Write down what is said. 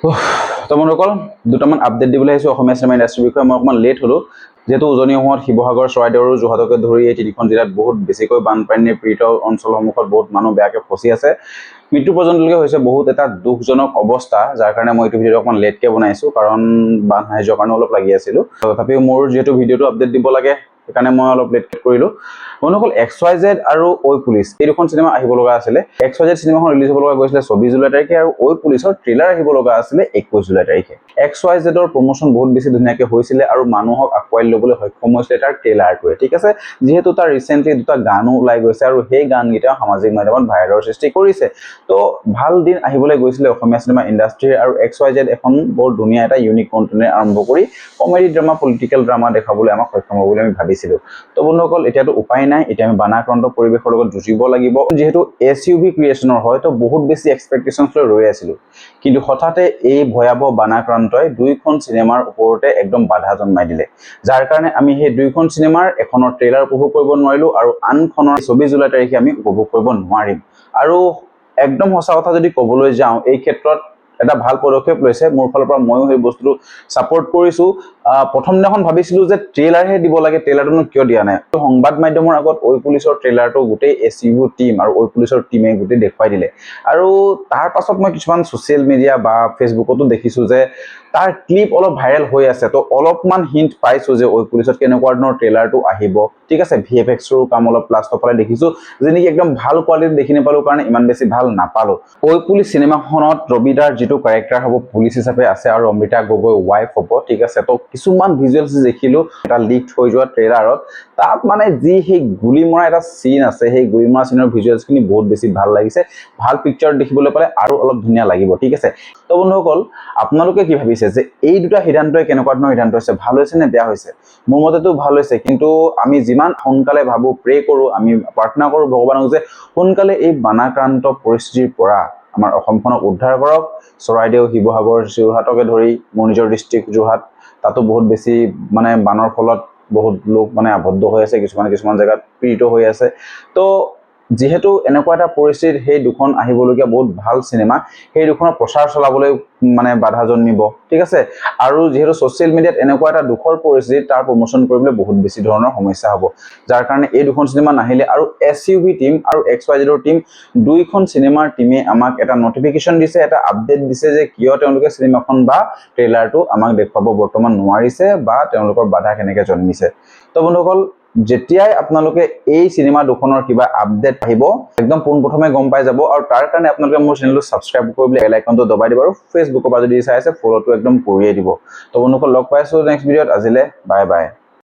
তো বন্ধুসকল দুটামান আপডেট দিবলৈ আহিছোঁ অসমীয়া চিনেমা ইণ্ডাষ্ট্ৰীৰ বিষয়ে। মই অকণমান লেট হ'লোঁ যেহেতু উজনি অসমত শিৱসাগৰ চৰাইদেউ আৰু যোৰহাটকে ধৰি এই তিনিখন জিলাত বহুত বেছিকৈ বানপানীৰ পীড়িত অঞ্চলসমূহত বহুত মানুহ বেয়াকৈ ফচি আছে। মৃত্যু পৰ্যন্তলৈকে হৈছে বহুত এটা দুখজনক অৱস্থা, যাৰ কাৰণে মই এইটো ভিডিঅ' অকণমান লেটকৈ বনাইছোঁ কাৰণ বান সাহায্যৰ কাৰণে অলপ লাগি আছিলোঁ। তথাপিও মোৰ যিহেতু ভিডিঅ'টো আপডেট দিব লাগে সেইকাৰণে মই অলপ লেট কৰিলোঁ। বন্ধুসকল XYZ আৰু ঐ পুলিচ এই দুখন চিনেমা আহিব লগা আছিলে। XYZ চিনেমাখন ৰিলিজ হ'ব লগা গৈছিলে 24 জুলাই তাৰিখে আৰু ঐ পুলিচৰ ট্ৰেইলাৰ আহিব লগা আছিলে 21 জুলাই তাৰিখে। XYZৰ প্ৰমোশ্যন বহুত বেছি ধুনীয়াকৈ হৈছিলে আৰু মানুহক আঁকোৱালি ল'বলৈ সক্ষম হৈছিলে তাৰ ট্ৰেইলাৰটোৱে, ঠিক আছে। যিহেতু তাৰ ৰিচেণ্টলি দুটা গানো ওলাই গৈছে আৰু সেই গানকেইটা সামাজিক মাধ্যমত ভাইৰেলৰ সৃষ্টি কৰিছে। তো ভাল দিন আহিবলৈ গৈছিলে অসমীয়া চিনেমা ইণ্ডাষ্ট্ৰীৰ আৰু XYZ এখন বৰ ধুনীয়া এটা ইউনিক কণ্টেণ্ট আৰম্ভ কৰি কমেডি ড্ৰামা পলিটিকেল ড্ৰামা দেখাবলৈ আমাক সক্ষম হ'ব বুলি আমি ভাবিছিলোঁ। তো বন্ধুসকল এতিয়াতো উপায় নাই, এতিয়া আমি বানাক্ৰান্ত পৰিৱেশৰ লগত যুঁজিব লাগিব। যিহেতু SUV ক্ৰিয়েশ্যনৰ হয় তো বহুত বেছি এক্সপেক্টেশ্যনছ লৈ ৰৈ আছিলোঁ, কিন্তু হঠাতে এই ভয়াৱহ বানাক্ৰান্তই দুইখন চিনেমাৰ ওপৰতে একদম বাধা জন্মাই দিলে, যাৰ কাৰণে আমি সেই দুইখন চিনেমাৰ এখনৰ ট্ৰেইলাৰ উপভোগ কৰিব নোৱাৰিলোঁ আৰু আনখনৰ 24 জুলাই তাৰিখে আমি উপভোগ কৰিব নোৱাৰিম। আৰু একদম সঁচা কথা যদি ক'বলৈ যাওঁ এই ক্ষেত্ৰত এটা ভাল পদক্ষেপ লৈছে মোৰ ফালৰ পৰা, ময়ো সেই বস্তুটো ছাপোৰ্ট কৰিছোঁ। প্ৰথম দিনাখন ভাবিছিলোঁ যে ট্ৰেইলাৰহে দিব লাগে, ট্ৰেইলাৰটোনো কিয় দিয়া নাই। সংবাদ মাধ্যমৰ আগত ঐ পুলিচৰ ট্ৰেইলাৰটো গোটেই SUV টিম আৰু ঐ পুলিচৰ টিমে গোটেই দেখুৱাই দিলে। আৰু তাৰ পাছত মই কিছুমান ছ'চিয়েল মিডিয়া বা ফেচবুকতো দেখিছোঁ যে তাৰ ক্লিপ অলপ ভাইৰেল হৈ আছে। তো অলপমান হিণ্ট পাইছোঁ যে ঐ পুলিচত কেনেকুৱা ধৰণৰ ট্ৰেইলাৰটো আহিব, ঠিক আছে। VFXৰ কাম অলপ লাষ্টৰ ফালে দেখিছোঁ, যে নেকি একদম ভাল কোৱালিটি দেখি নাপালোঁ কাৰণে ইমান বেছি ভাল নাপালোঁ। ঐ পুলিচ চিনেমাখনত ৰবিদাৰ যিটো কেৰেক্টাৰ হ'ব পুলিচ হিচাপে আছে আৰু অমৃতা গগৈ ৱাইফ হ'ব, ঠিক আছে। তো কিছুমান ভিজুৱেলছ দেখিলোঁ এটা লিক হৈ যোৱা ট্ৰেইলাৰত, তাত মানে যি সেই গুলি মৰা এটা চিন আছে, সেই গুলি মৰা চিনৰ ভিজুৱেলছখিনি বহুত বেছি ভাল লাগিছে। ভাল পিকচাৰ দেখিবলৈ পালে আৰু অলপ ধুনীয়া লাগিব, ঠিক আছে। তো বন্ধুসকল আপোনালোকে কি ভাবিছে যে এই দুটা সিদ্ধান্তই কেনেকুৱা ধৰণৰ সিদ্ধান্ত হৈছে, ভাল হৈছে নে বেয়া হৈছে? মোৰ মতেতো ভাল হৈছে, কিন্তু আমি যিমান সোনকালে ভাবোঁ, প্ৰে কৰোঁ, আমি প্ৰাৰ্থনা কৰোঁ ভগৱানক যে সোনকালে এই বানাক্ৰান্ত পৰিস্থিতিৰ পৰা আমাৰ অসমখনক উদ্ধাৰ কৰক। চৰাইদেউ, শিৱসাগৰ, যোৰহাটকে ধৰি মোৰ নিজৰ ডিষ্ট্ৰিক্ট যোৰহাট, তাতো বহুত বেছি মানে বানৰ ফলত বহুত লোক মানে আবদ্ধ হৈ আছে, কিছুমান জেগাত পীড়িত হৈ আছে। তো যিহেতু এনেকুৱা এটা পৰিস্থিতিত সেই দুখন আহিবলগীয়া বহুত ভাল চিনেমা, সেই দুখনৰ প্ৰচাৰ চলাবলৈ মানে বাধা জন্মিব, ঠিক আছে। আৰু যিহেতু ছ'চিয়েল মিডিয়াত এনেকুৱা এটা দুখৰ পৰিস্থিতি, তাৰ প্ৰমোশ্যন কৰিবলৈ বহুত বেছি ধৰণৰ সমস্যা হ'ব, যাৰ কাৰণে এই দুখন চিনেমা নাহিলে। আৰু SUV টিম আৰু XYZৰ টিম দুইখন চিনেমাৰ টিমে আমাক এটা নটিফিকেশ্যন দিছে, এটা আপডেট দিছে যে কিয় তেওঁলোকে চিনেমাখন বা ট্ৰেইলাৰটো আমাক দেখুৱাব বৰ্তমান নোৱাৰিছে বা তেওঁলোকৰ বাধা কেনেকৈ জন্মিছে। তো বন্ধুসকল যেতিয়াই আপোনালোকে এই চিনেমা দুখনৰ কিবা আপডেট আহিব একদম পোনপ্ৰথমে গম পাই যাব। আৰু তাৰ কাৰণে আপোনালোকে মোৰ চেনেলটো ছাবস্ক্ৰাইব কৰিবলৈ বেল আইকনটো দবাই দিব আৰু ফেচবুকৰ পৰা যদি চাই আছে ফ'ল'টো একদম কৰিয়ে দিব। তো বন্ধুসকল লগ পাইছোঁ নেক্সট ভিডিঅ'ত, আজিলে বাই বাই।